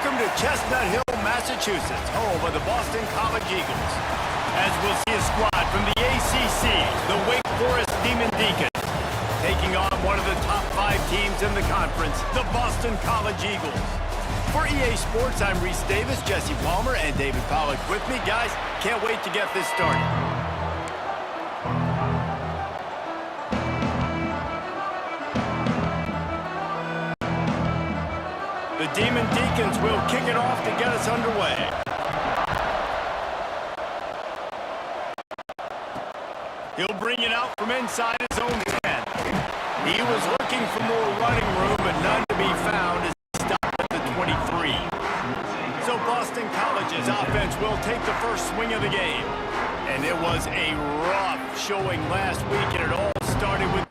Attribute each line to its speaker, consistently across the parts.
Speaker 1: Welcome to Chestnut Hill, Massachusetts, home of the Boston College Eagles. As we'll see a squad from the ACC, the Wake Forest Demon Deacons, taking on one of the top 5 teams in the conference, the Boston College Eagles. For EA Sports, I'm Reese Davis, Jesse Palmer, and David Pollack with me. Guys, can't wait to get this started. The Demon Deacons will kick it off to get us underway. He'll bring it out from inside his own 10. He was looking for more running room, but none to be found as he stopped at the 23. So Boston College's offense will take the first swing of the game. And it was a rough showing last week, and it all started with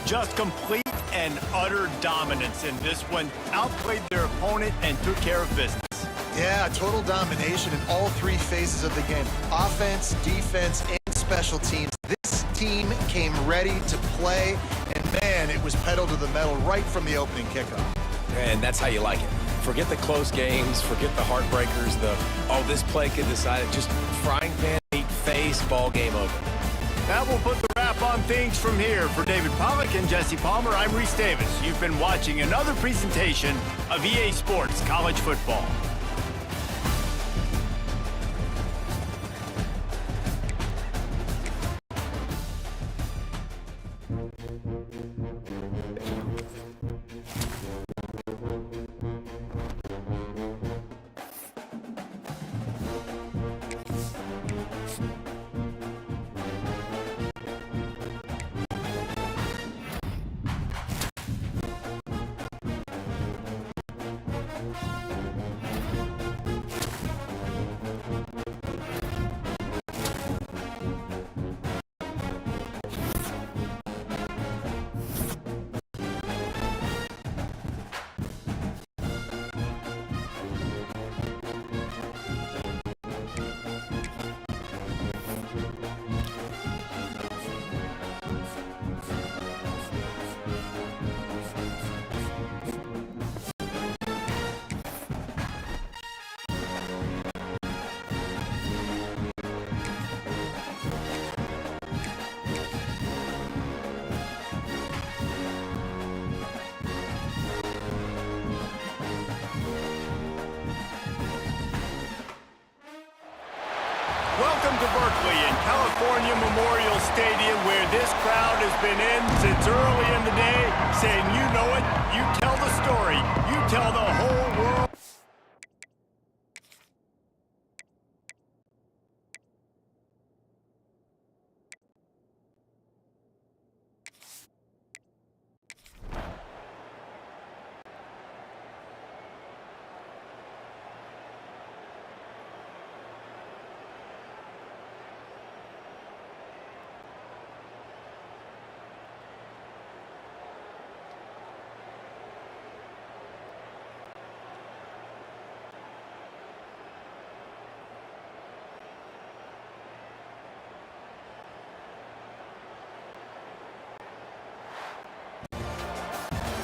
Speaker 1: just complete and utter dominance in this one. Outplayed their opponent and took care of business.
Speaker 2: Yeah, total domination in all 3 phases of the game. Offense, defense, and special teams. This team came ready to play, and man, it was pedal to the metal right from the opening kickoff.
Speaker 3: And that's how you like it. Forget the close games, forget the heartbreakers, this play could decide it. Just frying pan, meat face, ball game over.
Speaker 1: That will put the wrap on things from here. For David Pollack and Jesse Palmer, I'm Reese Davis. You've been watching another presentation of EA Sports College Football. Welcome to Berkeley and California Memorial Stadium, where this crowd has been in since early in the day, saying, you know it, you tell the story, you tell the whole world.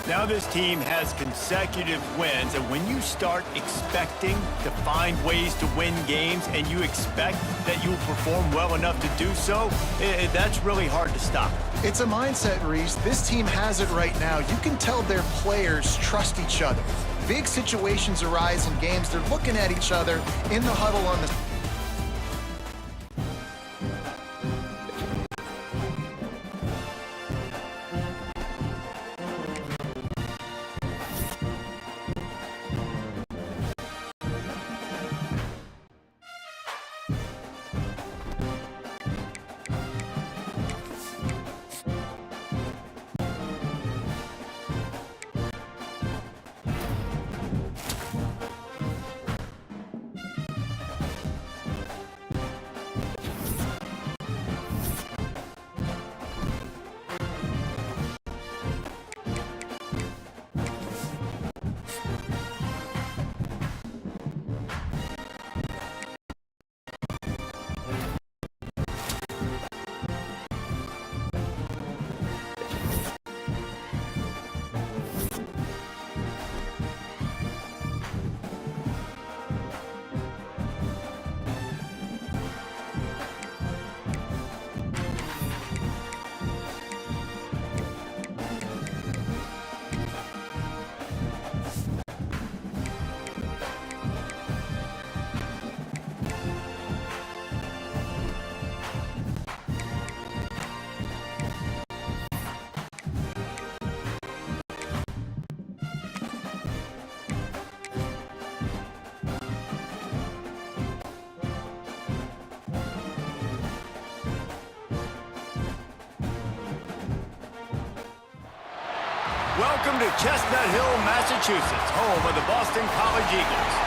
Speaker 1: Now this team has consecutive wins, and when you start expecting to find ways to win games and you expect that you will perform well enough to do so, that's really hard to stop.
Speaker 2: It's a mindset, Reese. This team has it right now. You can tell their players trust each other. Big situations arise in games. They're looking at each other in the huddle on the
Speaker 1: Welcome to Chestnut Hill, Massachusetts, home of the Boston College Eagles.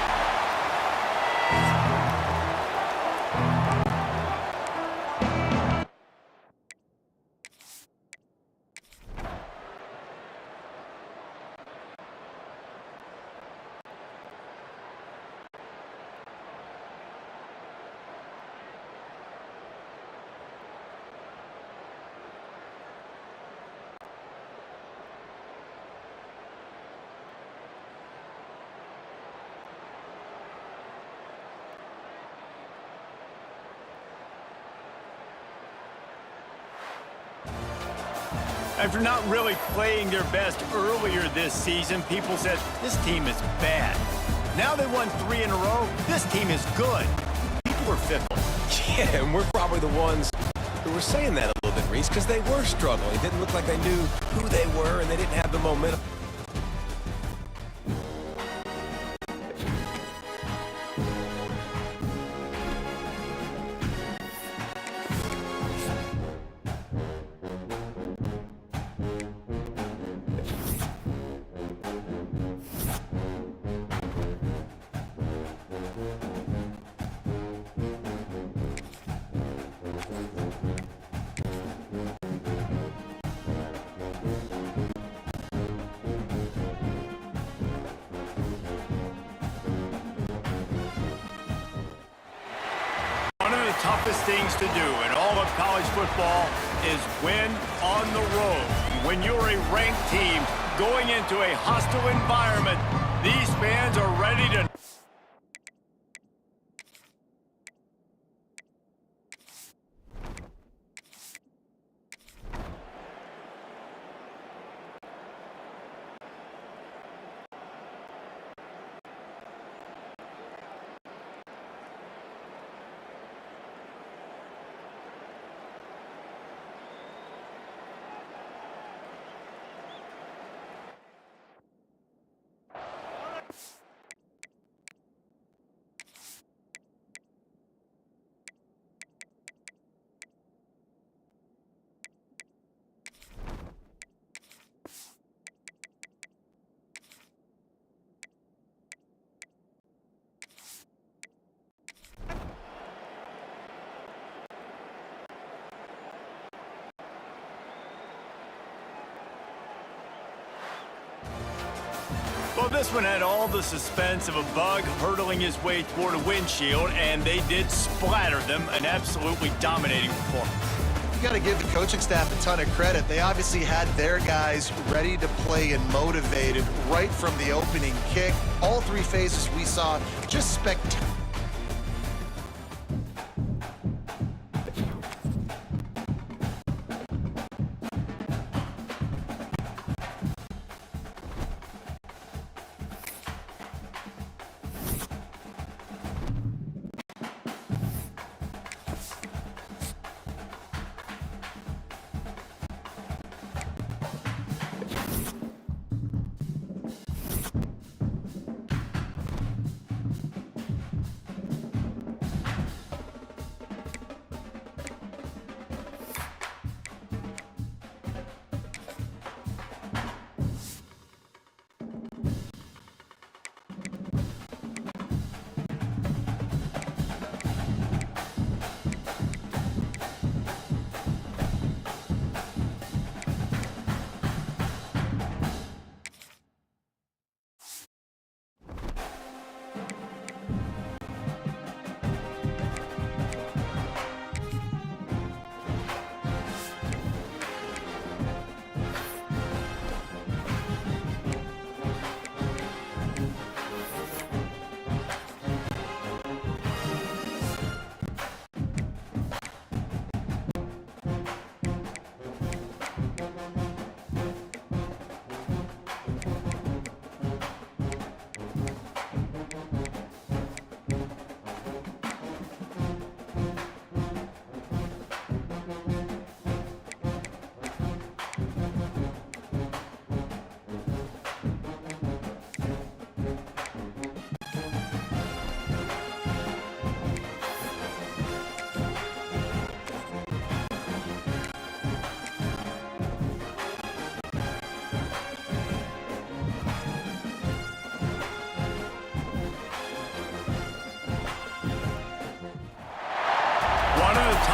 Speaker 1: After not really playing their best earlier this season, people said, this team is bad. Now they won 3 in a row. This team is good. People are fickle.
Speaker 3: Yeah, and we're probably the ones who were saying that a little bit, Reese, because they were struggling. It didn't look like they knew who they were, and they didn't have the momentum.
Speaker 1: Toughest things to do in all of college football is win on the road. When you're a ranked team going into a hostile environment, these fans are ready to... Well, this one had all the suspense of a bug hurtling his way toward a windshield, and they did splatter them, an absolutely dominating performance.
Speaker 2: You got to give the coaching staff a ton of credit. They obviously had their guys ready to play and motivated right from the opening kick. All 3 phases we saw just spectacular.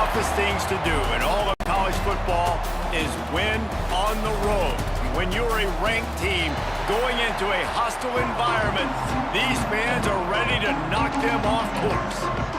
Speaker 1: toughest things to do in all of college football is win on the road. When you're a ranked team going into a hostile environment, these fans are ready to knock them off course.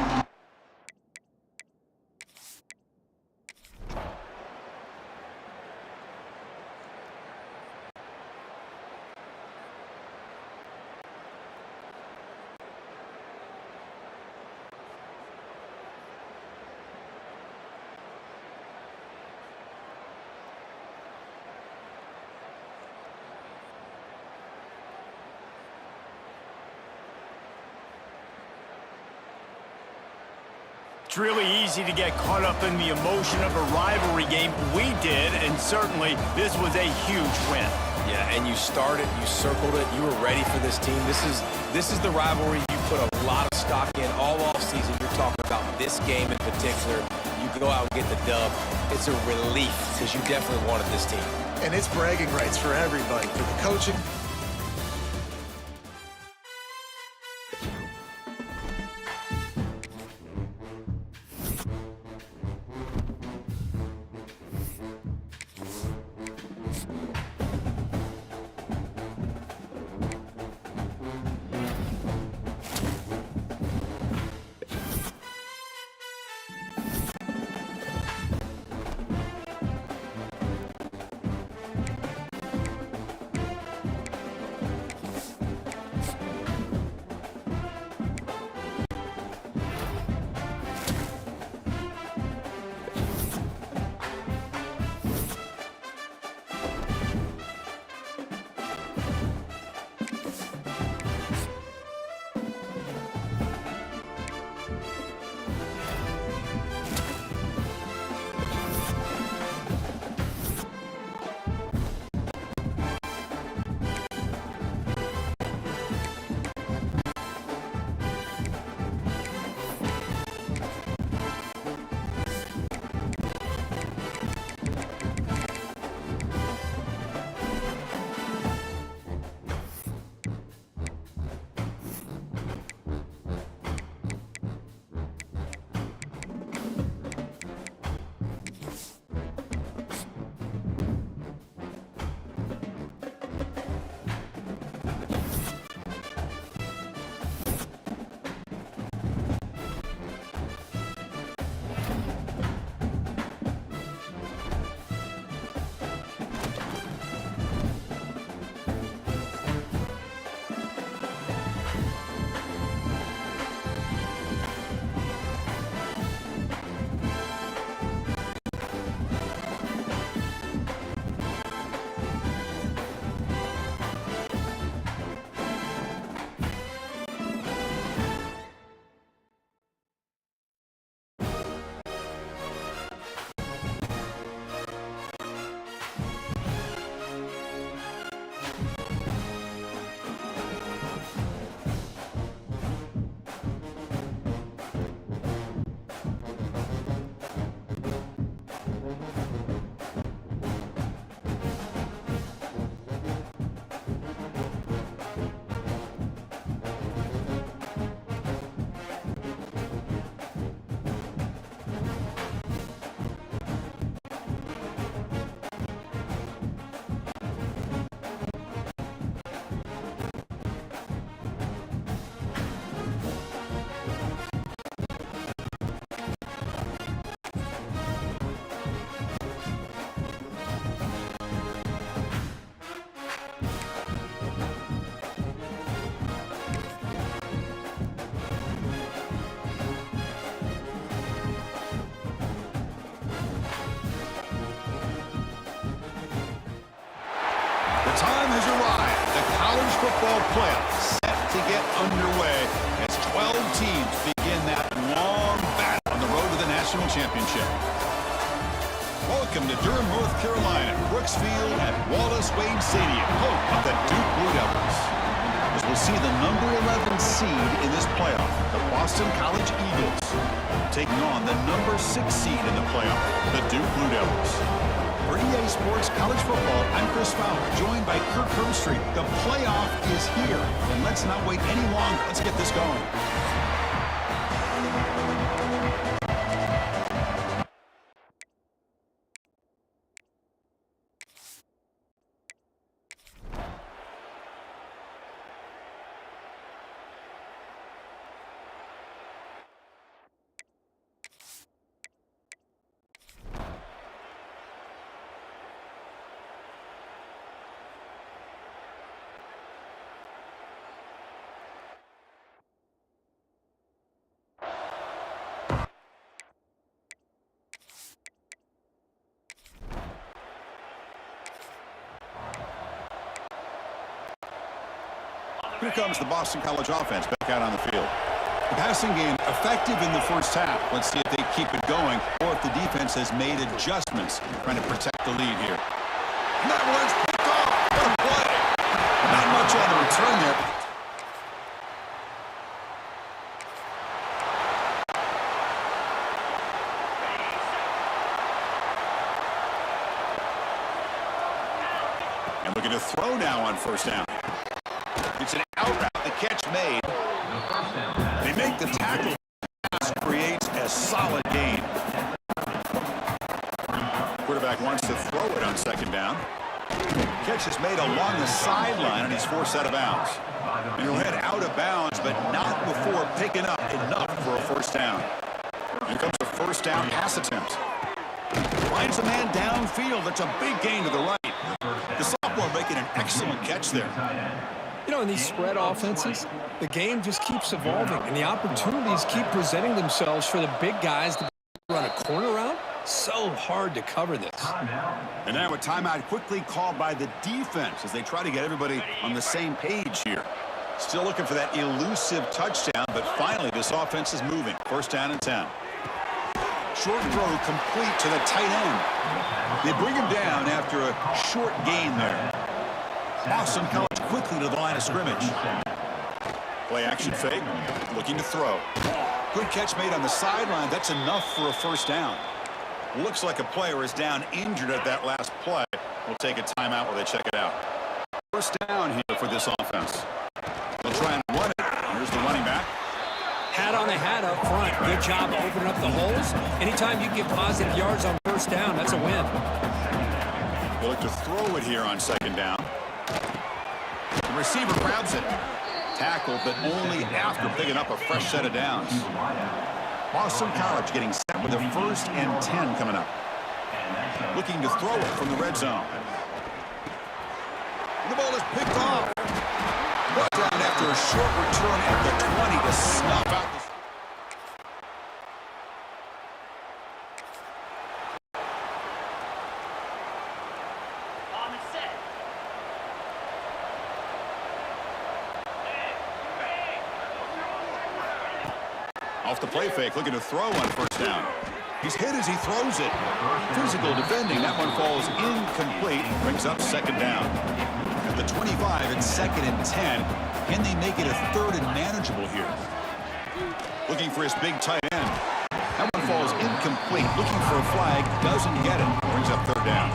Speaker 1: It's really easy to get caught up in the emotion of a rivalry game. We did, and certainly this was a huge win.
Speaker 3: Yeah, and you started, you circled it, you were ready for this team. This is the rivalry you put a lot of stock in all offseason. You're talking about this game in particular. You go out and get the dub. It's a relief because you definitely wanted this team.
Speaker 2: And it's bragging rights for everybody, for the coaching.
Speaker 4: The time has arrived. The college football playoffs set to get underway as 12 teams begin that long battle on the road to the national championship. Welcome to Durham, North Carolina, Brooks Field at Wallace Wade Stadium, home of the Duke Blue Devils. As we'll see the number 11 seed in this playoff, the Boston College Eagles, taking on the number 6 seed in the playoff, the Duke Blue Devils. For EA Sports College Football, I'm Chris Fowler, joined by Kirk Herbstreit. The playoff is here, and let's not wait any longer. Let's get this going. Here comes the Boston College offense back out on the field. The passing game effective in the first half. Let's see if they keep it going or if the defense has made adjustments trying to protect the lead here. And that one's picked off. What a play. Not much on the return there. And looking to throw now on first down. It's an out route. The catch made. They make the tackle. Pass creates a solid gain. Quarterback wants to throw it on second down. Catch is made along the sideline, and he's forced out of bounds. And he'll head out of bounds, but not before picking up enough for a first down. Here comes a first down pass attempt. Finds a man downfield. That's a big gain to the right. The sophomore making an excellent catch there.
Speaker 5: You know, in these spread offenses, the game just keeps evolving, and the opportunities keep presenting themselves for the big guys to run a corner route. So hard to cover this.
Speaker 4: And now a timeout quickly called by the defense as they try to get everybody on the same page here. Still looking for that elusive touchdown, but finally this offense is moving. First down and 10. Short throw complete to the tight end. They bring him down after a short gain there. Boston College quickly to the line of scrimmage. Play action fake, looking to throw. Good catch made on the sideline. That's enough for a first down. Looks like a player is down injured at that last play. We'll take a timeout while they check it out. First down here for this offense. They'll try and run it. Here's the running back.
Speaker 5: Hat on the hat up front. Good job opening up the holes. Anytime you get positive yards on first down, that's a win.
Speaker 4: They'll look to throw it here on second down. The receiver grabs it. Tackled, but only after picking up a fresh set of downs. Boston College getting set with their first and 10 coming up. Looking to throw it from the red zone. The ball is picked off. Brought down after a short return at the 20 to snuff out the... Off the play fake, looking to throw on first down. He's hit as he throws it. Physical defending. That one falls incomplete. Brings up second down. At the 25, it's second and 10. Can they make it a third and manageable here? Looking for his big tight end. That one falls incomplete. Looking for a flag. Doesn't get it. Brings up third down.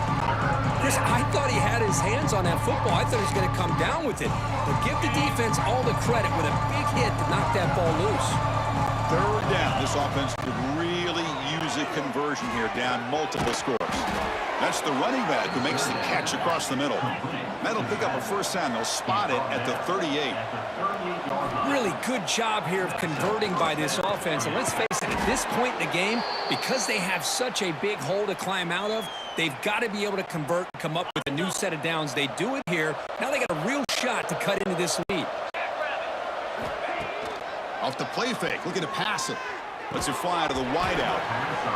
Speaker 5: Chris, I thought he had his hands on that football. I thought he was going to come down with it. But give the defense all the credit with a big hit to knock that ball loose.
Speaker 4: Third down. This offense could really use a conversion here, down multiple scores. That's the running back who makes the catch across the middle. That'll pick up a first down. They'll spot it at the 38.
Speaker 5: Really good job here of converting by this offense. And let's face it, at this point in the game, because they have such a big hole to climb out of, they've got to be able to convert and come up with a new set of downs. They do it here. Now they got a real shot to cut into this lead.
Speaker 4: Off the play fake, looking to pass it. Lets it fly to the wideout.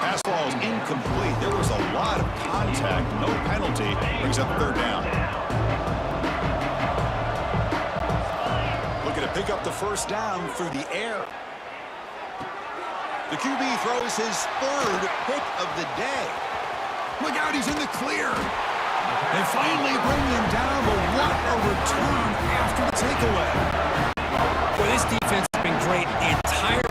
Speaker 4: Pass ball is incomplete. There was a lot of contact, no penalty. Brings up third down. Looking to pick up the first down through the air. The QB throws his third pick of the day. Look out, he's in the clear. They finally bring him down, but what a return after the takeaway.
Speaker 5: Well, this defense has been great the entire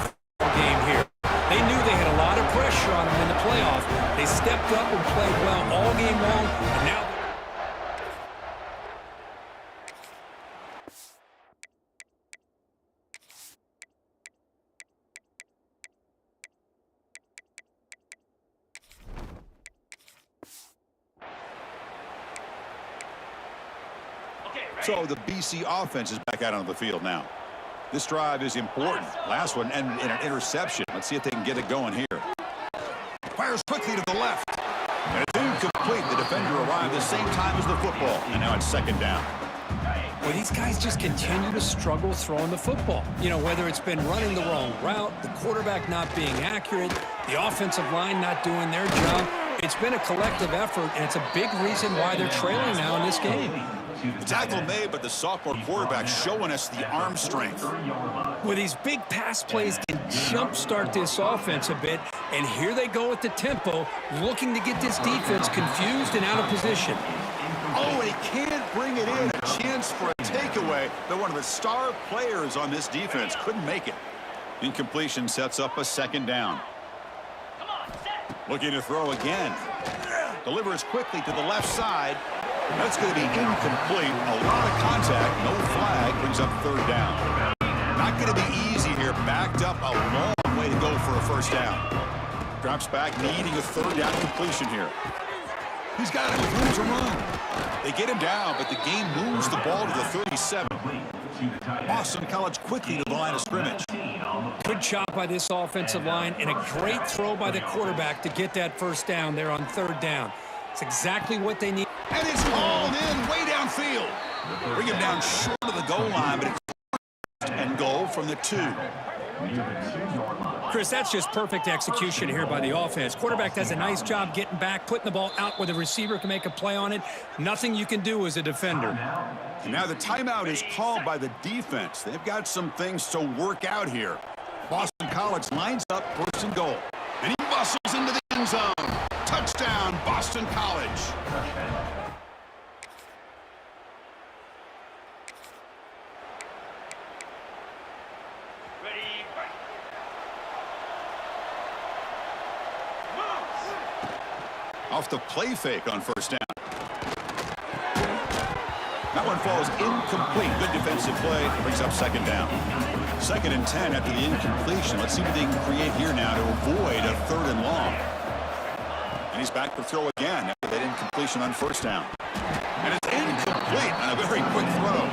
Speaker 5: game here. They knew they had a lot of pressure on them in the playoff. They stepped up and played well all game long, and now...
Speaker 4: So the BC offense is back out on the field now. This drive is important. Last one and an interception. Let's see if they can get it going here. Fires quickly to the left. And it's incomplete. The defender arrived the same time as the football. And now it's second down.
Speaker 5: Well, these guys just continue to struggle throwing the football. You know, whether it's been running the wrong route, the quarterback not being accurate, the offensive line not doing their job. It's been a collective effort, and it's a big reason why they're trailing now in this game.
Speaker 4: The tackle made, but the sophomore quarterback showing us the arm strength.
Speaker 5: Well, these big pass plays can jumpstart this offense a bit, and here they go at the tempo, looking to get this defense confused and out of position.
Speaker 4: Oh, and he can't bring it in. A chance for a takeaway, but one of the star players on this defense couldn't make it. Incompletion sets up a second down. Looking to throw again. Delivers quickly to the left side. That's going to be incomplete. A lot of contact. No flag. Brings up third down. Not going to be easy here. Backed up a long way to go for a first down. Drops back, needing a third down completion here. He's got it with room to run. They get him down, but the game moves the ball to the 37. Boston College quickly to the line of scrimmage.
Speaker 5: Good job by this offensive line, and a great throw by the quarterback to get that first down there on third down. It's exactly what they need.
Speaker 4: And it's hauled in way downfield. Bring him down short of the goal line, but it's first and goal from the 2.
Speaker 5: Chris, that's just perfect execution here by the offense. Quarterback does a nice job getting back, putting the ball out where the receiver can make a play on it. Nothing you can do as a defender.
Speaker 4: And now the timeout is called by the defense. They've got some things to work out here. Boston College lines up first and goal. And he muscles into the end zone. Touchdown, Boston College. Off the play fake on first down. That one falls incomplete. Good defensive play. Brings up second down. 2nd and 10 after the incompletion. Let's see what they can create here now to avoid a third and long. And he's back to throw again after that incompletion on first down. And it's incomplete on a very quick throw.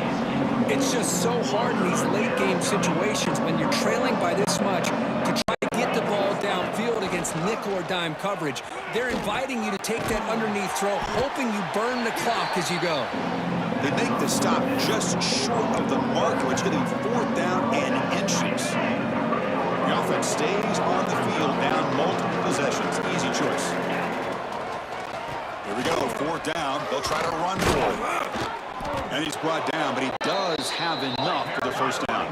Speaker 5: It's just so hard in these late game situations when you're trailing by this much to try to get the ball downfield against nickel or dime coverage. They're inviting you to take that underneath throw, hoping you burn the clock as you go.
Speaker 4: They make the stop just short of the marker. It's going to be 4th down and inches. The offense stays on the field, down multiple possessions. Easy choice. Here we go, 4th down. They'll try to run for it. And he's brought down, but he does have enough for the first down.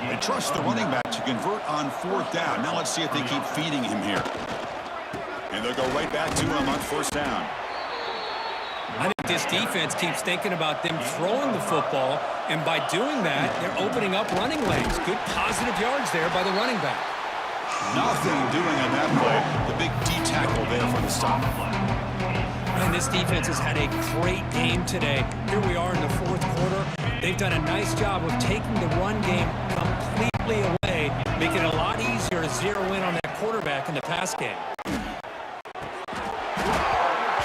Speaker 4: They trust the running back to convert on 4th down. Now let's see if they keep feeding him here. And they'll go right back to him on first down.
Speaker 5: I think this defense keeps thinking about them throwing the football, and by doing that, they're opening up running lanes. Good positive yards there by the running back.
Speaker 4: Nothing doing on that play. The big D tackle there for the stop.
Speaker 5: And this defense has had a great game today. Here we are in the 4th quarter. They've done a nice job of taking the run game completely away, making it a lot easier to zero in on that quarterback in the pass game.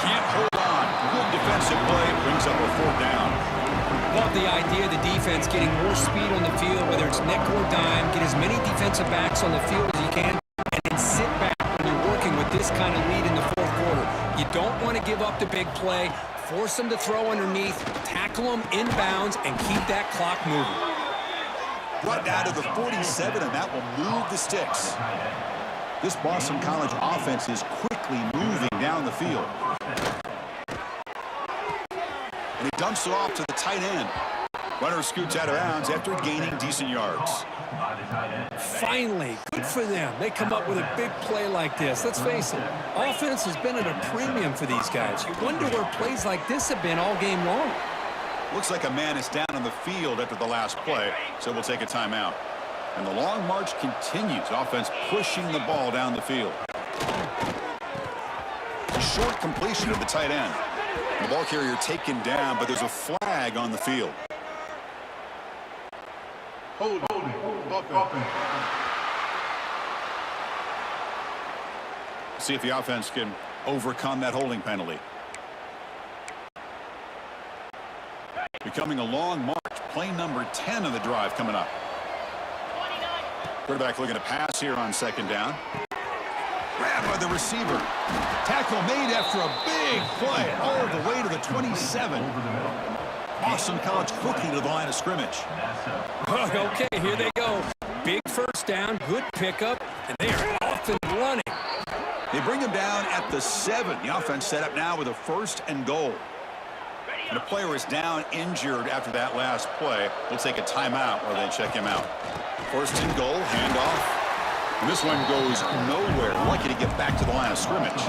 Speaker 4: Can't hold on. Good defensive play brings up a 4th down.
Speaker 5: Love the idea of the defense getting more speed on the field, whether it's nickel or dime, get as many defensive backs on the field as you can, and then sit back when you're working with this kind of lead in the 4th quarter. You don't want to give up the big play. Force them to throw underneath, tackle them inbounds, and keep that clock moving.
Speaker 4: Brought down to the 47, and that will move the sticks. This Boston College offense is quickly moving down the field. And he dumps it off to the tight end. Runner scoots out of bounds after gaining decent yards.
Speaker 5: Finally, good for them. They come up with a big play like this. Let's face it, offense has been at a premium for these guys. You wonder where plays like this have been all game long.
Speaker 4: Looks like a man is down on the field after the last play, so we'll take a timeout. And the long march continues. Offense pushing the ball down the field. A short completion of the tight end. The ball carrier taken down, but there's a flag on the field. Hold it. See if the offense can overcome that holding penalty. Becoming a long march. Play number 10 of the drive coming up. Quarterback looking to pass here on 2nd down. Grabbed by the receiver. Tackle made after a big play all the way to the 27. Boston College quickly to the line of scrimmage.
Speaker 5: Okay, here they go. Big first down, good pickup, and they are off and running.
Speaker 4: They bring him down at the 7. The offense set up now with a 1st and goal. And a player is down injured after that last play. They'll take a timeout while they check him out. 1st and goal, handoff. And this one goes nowhere. Lucky to get back to the line of scrimmage.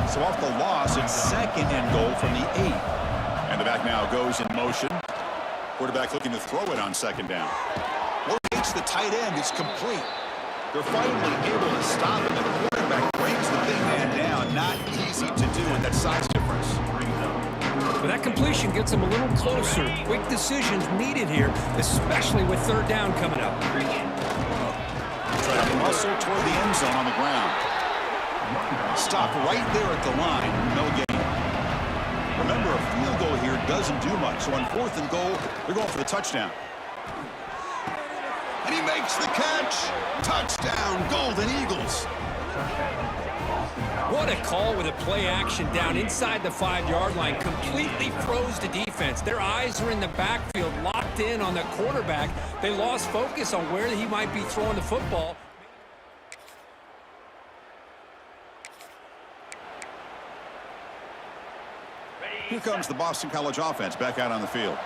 Speaker 4: So off the loss, it's 2nd and goal from the 8. And the back now goes in motion. Quarterback looking to throw it on 2nd down. Rotates the tight end. It's complete. They're finally able to stop him, and the quarterback brings the big man down. Not easy to do with that size difference.
Speaker 5: But that completion gets them a little closer. Quick decisions needed here, especially with 3rd down coming up.
Speaker 4: Try to muscle toward the end zone on the ground. Stop right there at the line. No gain. Remember, a field goal here doesn't do much. So on 4th and goal, they're going for the touchdown. And he makes the catch. Touchdown, Golden Eagles.
Speaker 5: What a call with a play action down inside the 5-yard line. Completely froze the defense. Their eyes are in the backfield, locked in on the quarterback. They lost focus on where he might be throwing the football.
Speaker 4: Here comes the Boston College offense back out on the field.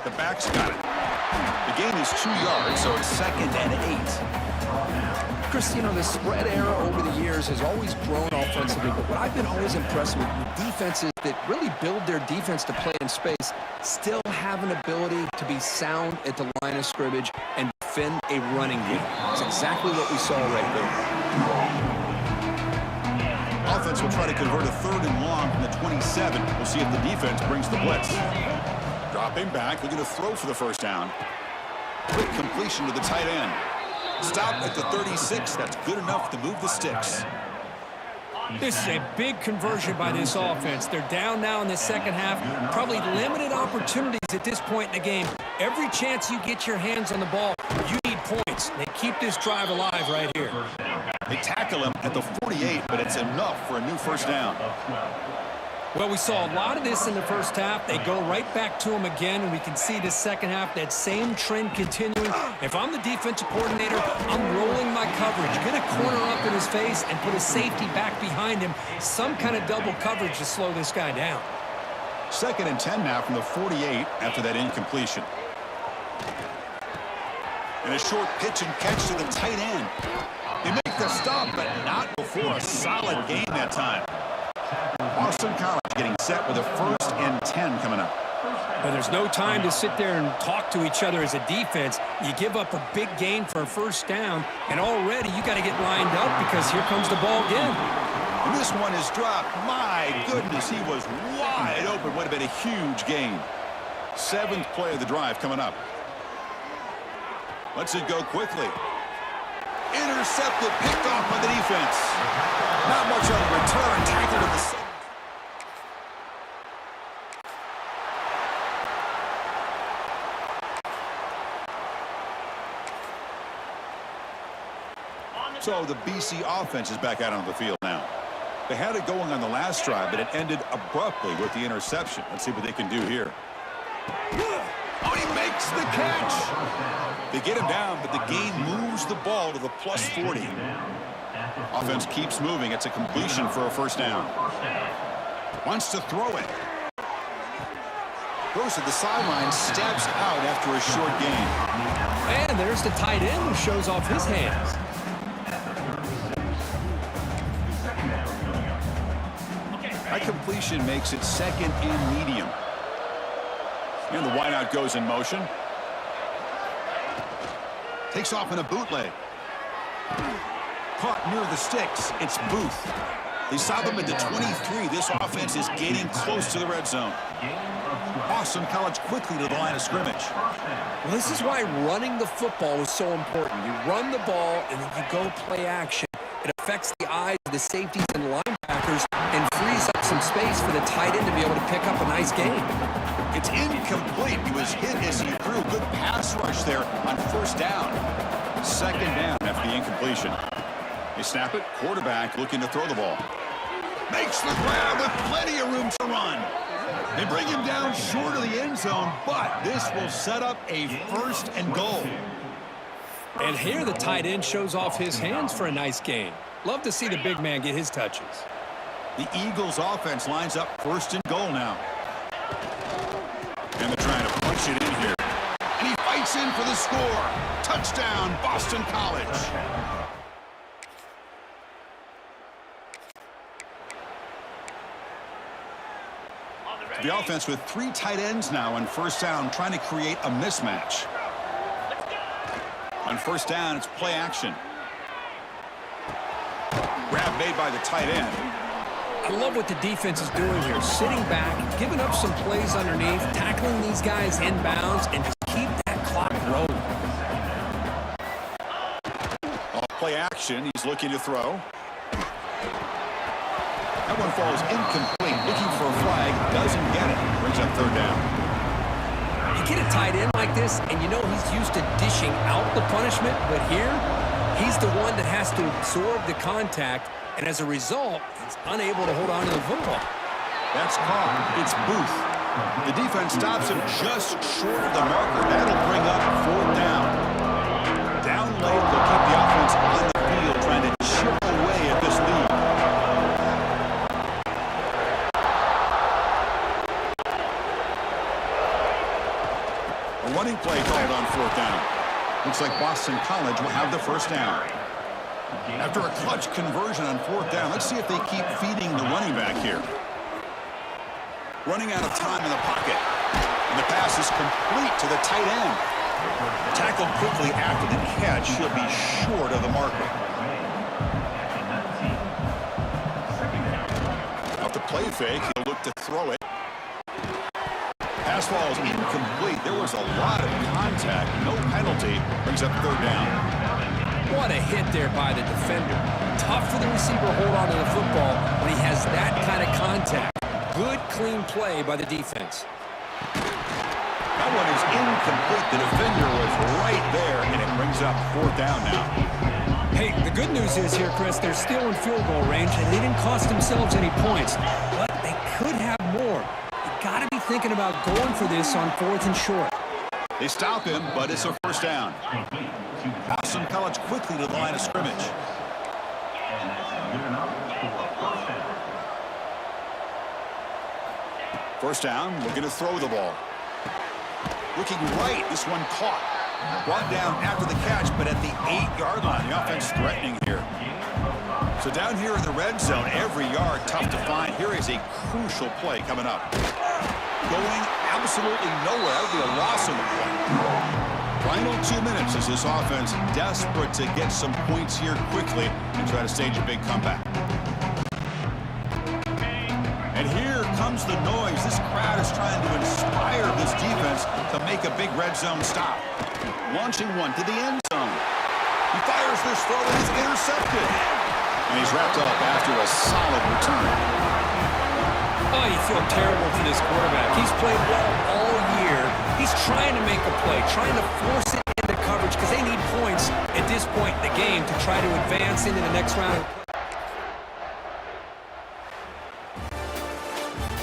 Speaker 4: The back's got it. The gain is 2 yards, so it's 2nd and 8.
Speaker 5: Chris, you know, the spread era over the years has always grown offensively, but what I've been always impressed with defenses that really build their defense to play in space still have an ability to be sound at the line of scrimmage and defend a running game. That's exactly what we saw right there.
Speaker 4: Offense will try to convert a 3rd and long from the 27. We'll see if the defense brings the blitz. Dropping back, looking to throw for the 1st down. Quick completion to the tight end. Stop at the 36. That's good enough to move the sticks.
Speaker 5: This is a big conversion by this offense. They're down now in the 2nd half. Probably limited opportunities at this point in the game. Every chance you get your hands on the ball, you need points. They keep this drive alive right here.
Speaker 4: They tackle him at the 48, but it's enough for a new 1st down.
Speaker 5: Well, we saw a lot of this in the 1st half. They go right back to him again, and we can see the 2nd half, that same trend continuing. If I'm the defensive coordinator, I'm rolling my coverage. Get a corner up in his face and put a safety back behind him. Some kind of double coverage to slow this guy down.
Speaker 4: 2nd and 10 now from the 48 after that incompletion. And a short pitch and catch to the tight end. They make the stop, but not before a solid gain that time. Boston College getting set with a 1st and 10 coming up.
Speaker 5: But there's no time to sit there and talk to each other as a defense. You give up a big gain for a 1st down, and already you got to get lined up because here comes the ball again.
Speaker 4: And this one is dropped. My goodness, he was wide open. Would have been a huge gain. 7th play of the drive coming up. Lets it go quickly. Intercepted, picked off by the defense. Not much on the return, tackled at the center. So the BC offense is back out on the field now. They had it going on the last drive, but it ended abruptly with the interception. Let's see what they can do here. Oh, he makes the catch. They get him down, but the gain moves the ball to the plus 40. Offense keeps moving. It's a completion for a 1st down. Wants to throw it. Goes to the sideline, steps out after a short gain.
Speaker 5: And there's the tight end who shows off his hands.
Speaker 4: That completion makes it 2nd and medium. And the wideout goes in motion. Takes off in a bootleg. Caught near the sticks. It's Booth. They stop him at the 23. This offense is getting close to the red zone. Boston College quickly to the line of scrimmage.
Speaker 5: Well, this is why running the football is so important. You run the ball and then you go play action. It affects the eyes of the safeties and linebackers and frees up some space for the tight end to be able to pick up a nice gain.
Speaker 4: It's incomplete. He was hit as he threw. Good pass rush there on 1st down. 2nd down after the incompletion. They snap it. Quarterback looking to throw the ball. Makes the grab with plenty of room to run. They bring him down short of the end zone, but this will set up a 1st and goal.
Speaker 5: And here the tight end shows off his hands for a nice gain. Love to see the big man get his touches.
Speaker 4: The Eagles offense lines up 1st and goal now. And they're trying to punch it in here. And he fights in for the score. Touchdown, Boston College. The offense with 3 tight ends now on 1st down, trying to create a mismatch. On 1st down, it's play action. Grab made by the tight end.
Speaker 5: I love what the defense is doing here. Sitting back, giving up some plays underneath, tackling these guys inbounds, and just keep that clock rolling.
Speaker 4: Play action. He's looking to throw. That one falls incomplete. Looking for a flag. Doesn't get it. Brings up 3rd down.
Speaker 5: You get a tight end like this, and you know he's used to dishing out the punishment, but here, he's the one that has to absorb the contact, and as a result, he's unable to hold on to the football.
Speaker 4: That's caught. It's Booth. The defense stops him just short of the marker. That'll bring up 4th down. Down late, they'll keep the offense on the field, trying to chip away at this lead. A running play called on 4th down. Looks like Boston College will have the 1st down. After a clutch conversion on 4th down, let's see if they keep feeding the running back here. Running out of time in the pocket. And the pass is complete to the tight end. Tackled quickly after the catch. He'll be short of the marker. Off the play fake, he'll look to throw it. Pass ball is incomplete. There was a lot of contact. No penalty. Brings up 3rd down.
Speaker 5: What a hit there by the defender. Tough for the receiver to hold on to the football when he has that kind of contact. Good, clean play by the defense.
Speaker 4: That one is incomplete. The defender was right there, and it brings up 4th down now.
Speaker 5: Hey, the good news is here, Chris, they're still in field goal range, and they didn't cost themselves any points. But they could have more. You got to be thinking about going for this on 4th and short.
Speaker 4: They stop him, but it's a 1st down. Boston College quickly to the line of scrimmage. First down, looking to throw the ball. Looking right, this one caught. Brought down after the catch, but at the 8-yard line. The offense threatening here. So down here in the red zone, every yard tough to find. Here is a crucial play coming up. Going absolutely nowhere. That would be a loss of the play. Final 2 minutes as this offense desperate to get some points here quickly and try to stage a big comeback. And here comes the noise. This crowd is trying to inspire this defense to make a big red zone stop. Launching one to the end zone. He fires this throw and it's intercepted. And he's wrapped up after a solid return.
Speaker 5: Oh, you feel terrible for this quarterback. He's played well all year. He's trying to make a play, trying to force it into coverage because they need points at this point in the game to try to advance into the next round.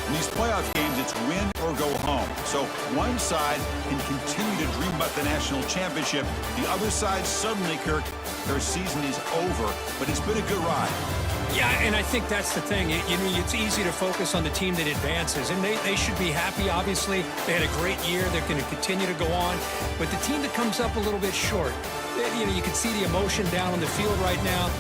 Speaker 4: In these playoff games, it's win or go home. So one side can continue to dream about the national championship. The other side, suddenly, Kirk, their season is over. But it's been a good ride.
Speaker 5: Yeah, and I think that's the thing. It's easy to focus on the team that advances, and they should be happy, obviously. They had a great year. They're going to continue to go on. But the team that comes up a little bit short, you can see the emotion down on the field right now.